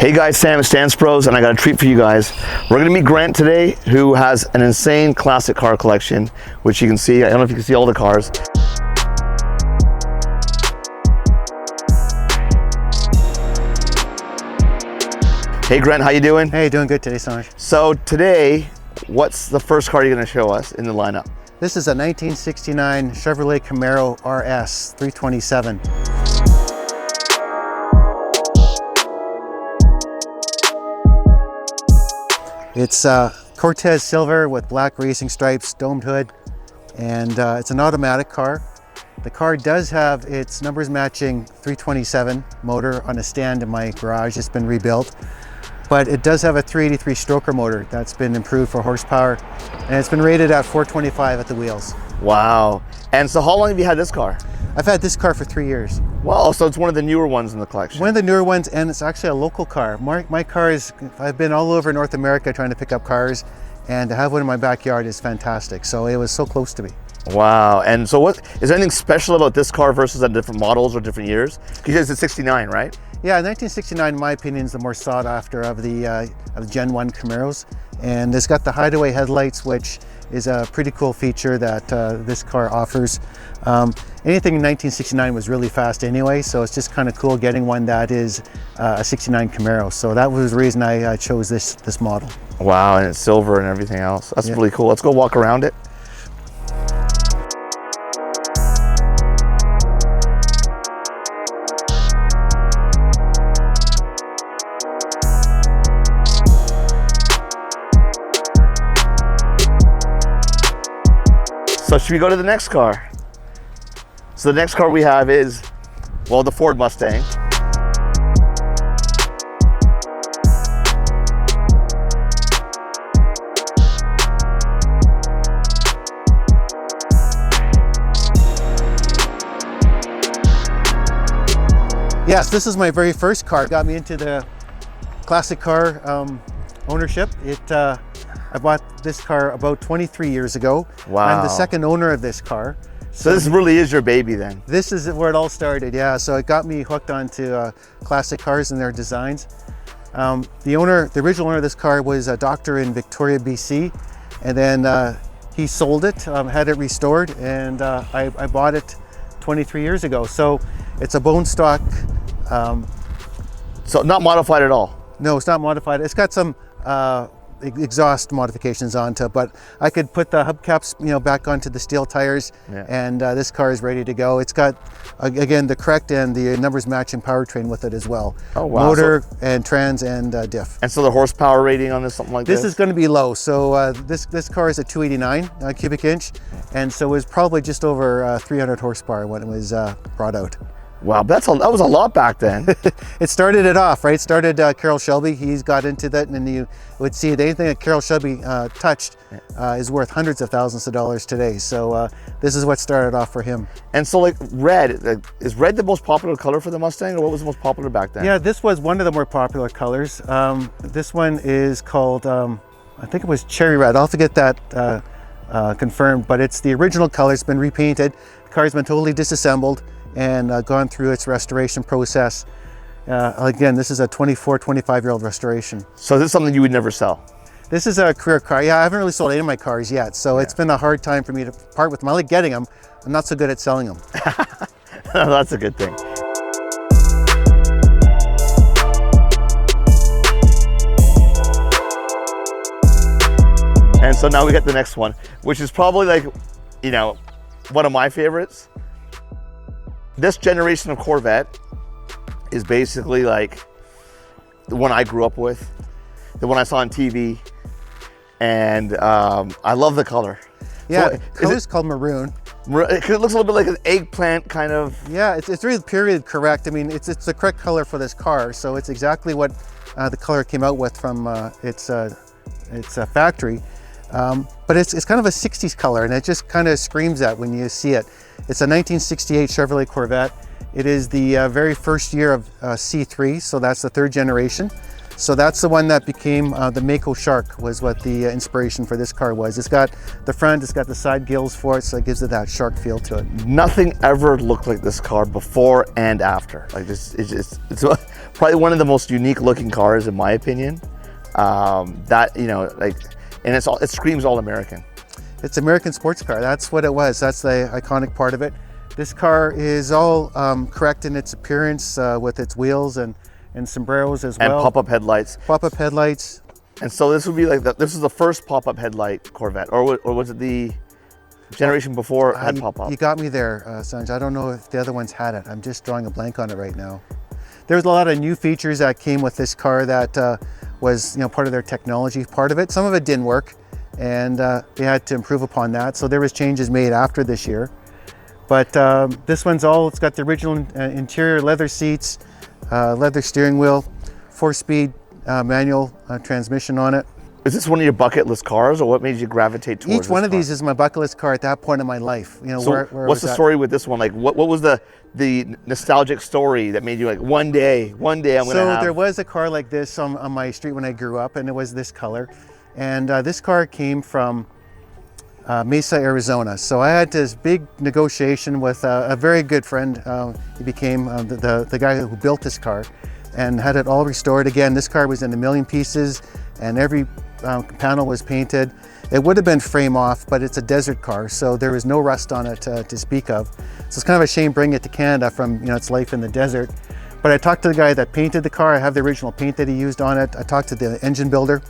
Hey guys, Sam at Stan's Pros, and I got a treat for you guys. We're gonna meet Grant today, who has an insane classic car collection, which you can see. I don't know if you can see all the cars. Hey Grant, how you doing? Hey, doing good today, Sanj. So today, what's the first car you're gonna show us in the lineup? This is a 1969 Chevrolet Camaro RS 327. It's Cortez silver with black racing stripes, domed hood, and it's an automatic car. The car does have its numbers matching 327 motor on a stand in my garage. It's been rebuilt, but it does have a 383 stroker motor that's been improved for horsepower, and it's been rated at 425 at the wheels. Wow. And so how long have you had this car? I've had this car for 3 years. Wow, so it's one of the newer ones in the collection. One of the newer ones, and it's actually a local car. My car is, I've been all over North America trying to pick up cars, and to have one in my backyard is fantastic. So it was so close to me. Wow. And so what, is there anything special about this car versus the different models or different years? Because it's 69, right? Yeah, 1969, in my opinion, is the more sought after of the Gen 1 Camaros. And it's got the hideaway headlights, which is a pretty cool feature that this car offers. Anything in 1969 was really fast anyway, so it's just kind of cool getting one that is a 69 Camaro. So that was the reason I chose this model. Wow, and it's silver and everything else. That's really cool. Let's go walk around it. So should we go to the next car? So the next car we have is, well, the Ford Mustang. Yes, this is my very first car. It got me into the classic car ownership. I bought this car about 23 years ago. Wow. I'm the second owner of this car. So this really is your baby then? This is where it all started, yeah. So it got me hooked onto classic cars and their designs. The original owner of this car was a doctor in Victoria, BC. And then he sold it, had it restored, and I bought it 23 years ago. So it's a bone stock. So not modified at all? No, it's not modified. It's got some exhaust modifications onto it, but I could put the hubcaps, back onto the steel tires, and this car is ready to go. It's got, again, the correct and the numbers matching powertrain with it as well. Oh wow! Motor and trans and diff. And so the horsepower rating on this, something like this? This is going to be low. So this car is a 289 cubic inch, and so it was probably just over 300 horsepower when it was brought out. Wow, that was a lot back then. It started it off, right? It started Carroll Shelby. He's got into that, and you would see that anything that Carroll Shelby touched is worth hundreds of thousands of dollars today. So this is what started off for him. And so like red, is red the most popular color for the Mustang, or what was the most popular back then? Yeah, this was one of the more popular colors. This one is called, I think it was cherry red. I'll have to get that confirmed, but it's the original color. It's been repainted. The car's been totally disassembled and gone through its restoration process. Again, this is a 25-year-old restoration. So this is something you would never sell? This is a career car. Yeah, I haven't really sold any of my cars yet, so it's been a hard time for me to part with them. I like getting them. I'm not so good at selling them. That's a good thing. And so now we got the next one, which is probably like, one of my favorites. This generation of Corvette is basically like the one I grew up with, the one I saw on TV, and I love the color. Yeah, so it's called maroon. It looks a little bit like an eggplant kind of. Yeah, it's really period correct. I mean, it's the correct color for this car, so it's exactly what the color came out with from its factory. But it's kind of a 60s color, and it just kind of screams that when you see it. It's a 1968 Chevrolet Corvette. It is the very first year of C3, so that's the third generation. So that's the one that became the Mako Shark, was what the inspiration for this car was. It's got the front, it's got the side gills for it, so it gives it that shark feel to it. Nothing ever looked like this car before and after. Like this, it's probably one of the most unique looking cars in my opinion. That, you know, like, and it screams all American. It's American sports car. That's what it was. That's the iconic part of it. This car is all correct in its appearance with its wheels and sombreros as well. And pop-up headlights. Pop-up headlights. And so this would be like, this is the first pop-up headlight Corvette, or was it the generation before had pop-up? You got me there, Sanj. I don't know if the other ones had it. I'm just drawing a blank on it right now. There's a lot of new features that came with this car that was, you know, part of their technology, part of it. Some of it didn't work, and they had to improve upon that. So there was changes made after this year. But this one's it's got the original interior, leather seats, leather steering wheel, 4-speed manual transmission on it. Is this one of your bucket list cars, or what made you gravitate towards Each one of these is my bucket list car at that point in my life. You know, so what's the story with this one? Like, what was the nostalgic story that made you like, one day I'm gonna have? So there was a car like this on my street when I grew up, and it was this color. And this car came from Mesa, Arizona. So I had this big negotiation with a very good friend. He became the guy who built this car and had it all restored. Again, this car was in a million pieces, and every panel was painted. It would have been frame off, but it's a desert car, so there was no rust on it to speak of. So it's kind of a shame bringing it to Canada from, you know, its life in the desert. But I talked to the guy that painted the car. I have the original paint that he used on it. I talked to the engine builder.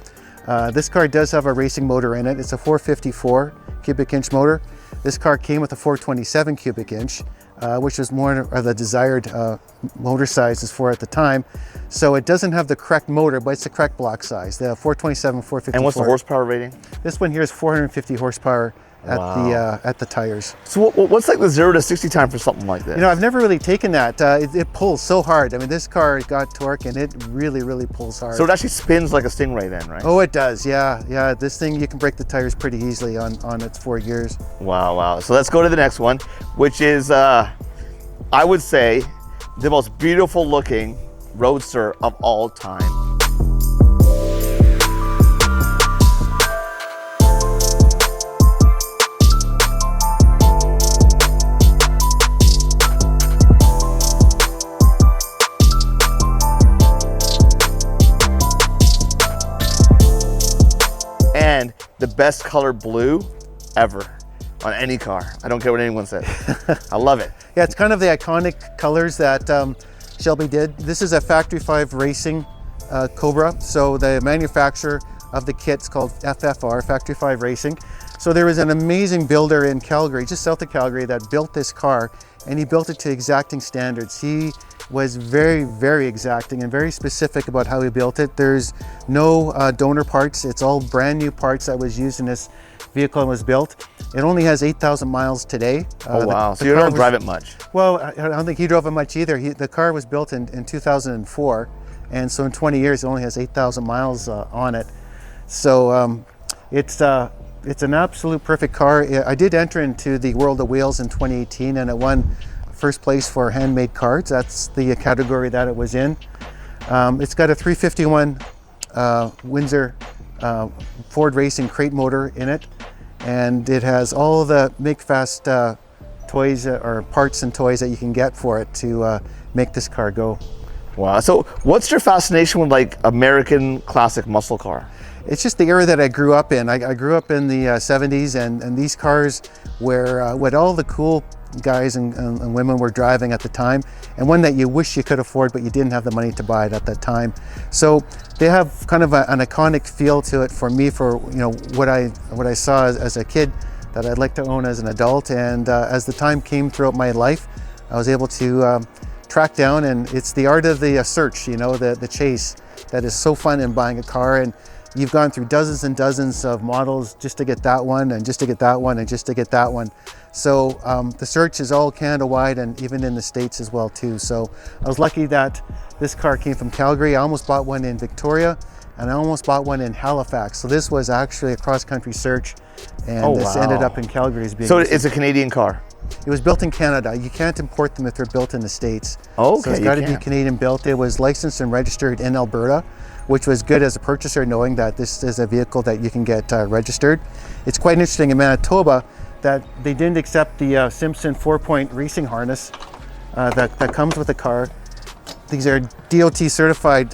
This car does have a racing motor in it. It's a 454 cubic inch motor. This car came with a 427 cubic inch, which was more of the desired motor sizes for at the time. So it doesn't have the correct motor, but it's the correct block size, the 427, 454. And what's the horsepower rating? This one here is 450 horsepower at the tires. So what's like the 0 to 60 time for something like this? You know, I've never really taken that. It pulls so hard. I mean, this car got torque, and it really, really pulls hard. So it actually spins like a Stingray then, right? Oh, it does, yeah. Yeah, this thing, you can break the tires pretty easily on its 4 gears. Wow. So let's go to the next one, which is, I would say, the most beautiful looking roadster of all time. And the best color blue ever on any car. I don't care what anyone says. I love it. Yeah, it's kind of the iconic colors that Shelby did. This is a Factory 5 Racing Cobra. So the manufacturer of the kit's called FFR, Factory 5 Racing. So there was an amazing builder in Calgary, just south of Calgary, that built this car, and he built it to exacting standards. He was very, very exacting and very specific about how he built it. There's no donor parts. It's all brand new parts that was used in this vehicle and was built. It only has 8,000 miles today. Oh, wow. So you don't drive it much? Well, I don't think he drove it much either. The car was built in 2004. And so in 20 years, it only has 8,000 miles on it. So it's an absolute perfect car. I did enter into the World of Wheels in 2018, and it won first place for handmade cards. That's the category that it was in. It's got a 351 Windsor Ford Racing crate motor in it, and it has all the make fast toys or parts and toys that you can get for it to make this car go. Wow. So what's your fascination with like American classic muscle car? It's just the era that I grew up in. I grew up in the 70s, and these cars were what all the cool guys and women were driving at the time, and one that you wish you could afford, but you didn't have the money to buy it at that time. So they have kind of an iconic feel to it for me, for, you know, what I saw as a kid that I'd like to own as an adult. And as the time came throughout my life, I was able to track down, and it's the art of the search, you know, the chase, that is so fun in buying a car. And you've gone through dozens and dozens of models just to get that one, and just to get that one, and just to get that one. So the search is all Canada-wide, and even in the States as well too. So I was lucky that this car came from Calgary. I almost bought one in Victoria, and I almost bought one in Halifax. So this was actually a cross-country search, and this ended up in Calgary as being. So it's a Canadian car? It was built in Canada. You can't import them if they're built in the States. Oh, okay, so it's got to you be can. Canadian built. It was licensed and registered in Alberta, which was good as a purchaser, knowing that this is a vehicle that you can get registered. It's quite interesting in Manitoba that they didn't accept the Simpson 4-point racing harness that comes with the car. These are DOT certified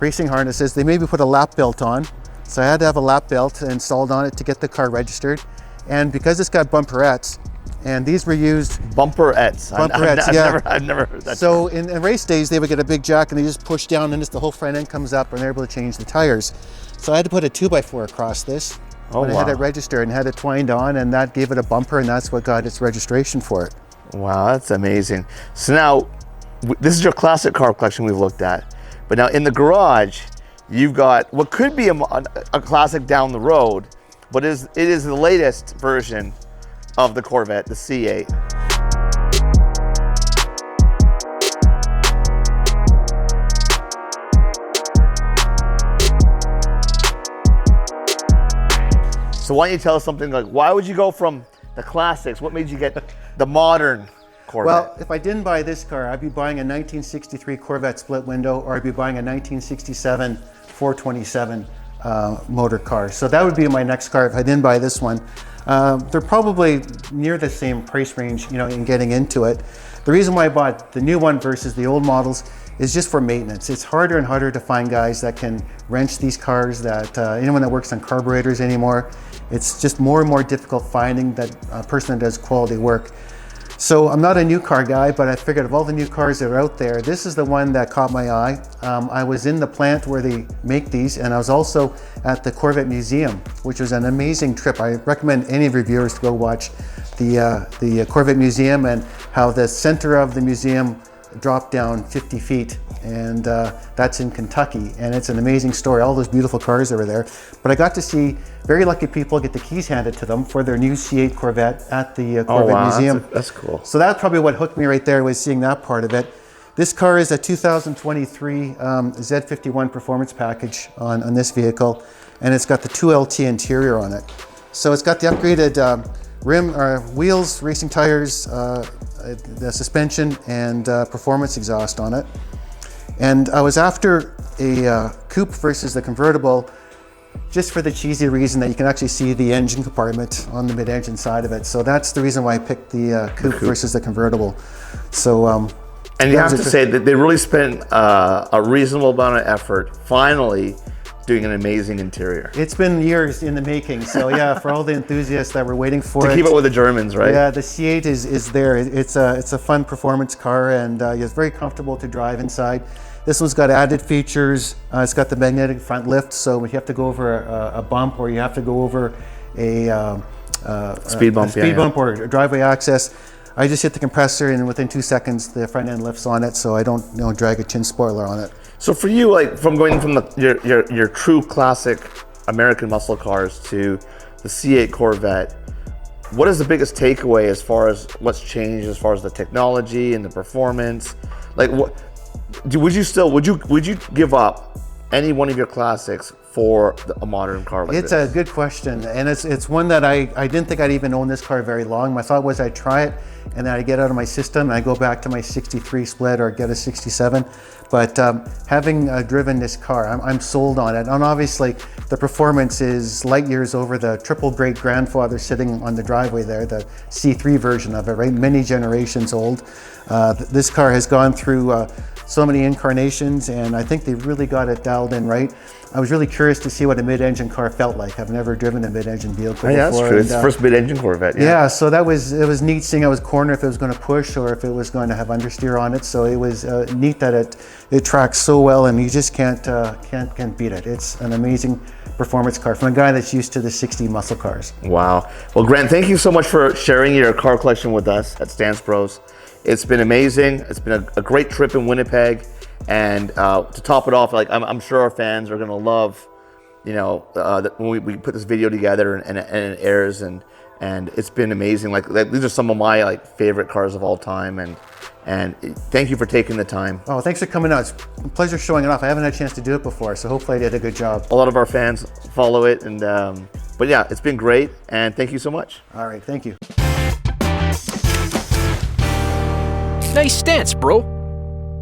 racing harnesses. They maybe put a lap belt on. So I had to have a lap belt installed on it to get the car registered. And because it's got bumperettes, and these were used... Bumperettes. I've never heard that. So in race days, they would get a big jack and they just push down and just the whole front end comes up and they're able to change the tires. So I had to put a 2x4 across this. Oh, when I had it registered and had it twined on, and that gave it a bumper, and that's what got its registration for it. Wow, that's amazing. So now, this is your classic car collection we've looked at. But now in the garage, you've got what could be a classic down the road, but it is the latest version of the Corvette, the C8. So why don't you tell us something like, why would you go from the classics? What made you get the modern Corvette? Well, if I didn't buy this car, I'd be buying a 1963 Corvette split window, or I'd be buying a 1967 427 motor car. So that would be my next car if I didn't buy this one. They're probably near the same price range, you know, in getting into it. The reason why I bought the new one versus the old models is just for maintenance. It's harder and harder to find guys that can wrench these cars, that anyone that works on carburetors anymore. It's just more and more difficult finding that person that does quality work. So I'm not a new car guy, but I figured of all the new cars that are out there, this is the one that caught my eye. I was in the plant where they make these, and I was also at the Corvette Museum, which was an amazing trip. I recommend any reviewers to go watch the Corvette Museum, and how the center of the museum dropped down 50 feet, and that's in Kentucky, and it's an amazing story, all those beautiful cars that were there. But I got to see very lucky people get the keys handed to them for their new C8 Corvette at the Corvette Museum. That's cool. So that's probably what hooked me right there, was seeing that part of it. This car is a 2023 Z51 performance package on this vehicle, and it's got the 2LT interior on it. So it's got the upgraded wheels, racing tires, the suspension, and performance exhaust on it. And I was after a coupe versus the convertible, just for the cheesy reason that you can actually see the engine compartment on the mid-engine side of it. So that's the reason why I picked the coupe versus the convertible. So and you have to say that they really spent a reasonable amount of effort finally doing an amazing interior. It's been years in the making, so yeah, for all the enthusiasts that were waiting for it. To keep it with the Germans, right? Yeah, the C8 is there. It's a fun performance car, and it's very comfortable to drive inside. This one's got added features. It's got the magnetic front lift, so if you have to go over a bump, or you have to go over a speed bump or a driveway access, I just hit the compressor, and within 2 seconds the front end lifts on it, so I don't drag a chin spoiler on it. So for you, like from going from your true classic American muscle cars to the C8 Corvette, what is the biggest takeaway as far as what's changed as far as the technology and the performance? Like, would you give up any one of your classics for a modern car like this? It's a good question, and it's one that I didn't think I'd even own this car very long. My thought was I'd try it, and then I'd get out of my system, and I'd go back to my 63 split or get a 67. But having driven this car, I'm sold on it. And obviously, the performance is light years over the triple great grandfather sitting on the driveway there, the C3 version of it, right? Many generations old. This car has gone through so many incarnations, and I think they've really got it dialed in right. I was really curious to see what a mid-engine car felt like. I've never driven a mid-engine vehicle before. Yeah, that's true. It's the first mid-engine Corvette. Yeah, so it was neat seeing I was corner if it was going to push or if it was going to have understeer on it. So it was neat that it tracks so well, and you just can't beat it. It's an amazing performance car from a guy that's used to the 60 muscle cars. Wow. Well, Grant, thank you so much for sharing your car collection with us at Stance Bros. It's been amazing. It's been a great trip in Winnipeg. And to top it off, like I'm sure our fans are gonna love, when we put this video together and it airs, and it's been amazing. Like these are some of my favorite cars of all time, and thank you for taking the time. Oh, thanks for coming out. It's a pleasure showing it off. I haven't had a chance to do it before, so hopefully I did a good job. A lot of our fans follow it, and but yeah, it's been great, and thank you so much. All right, thank you. Nice stance, bro.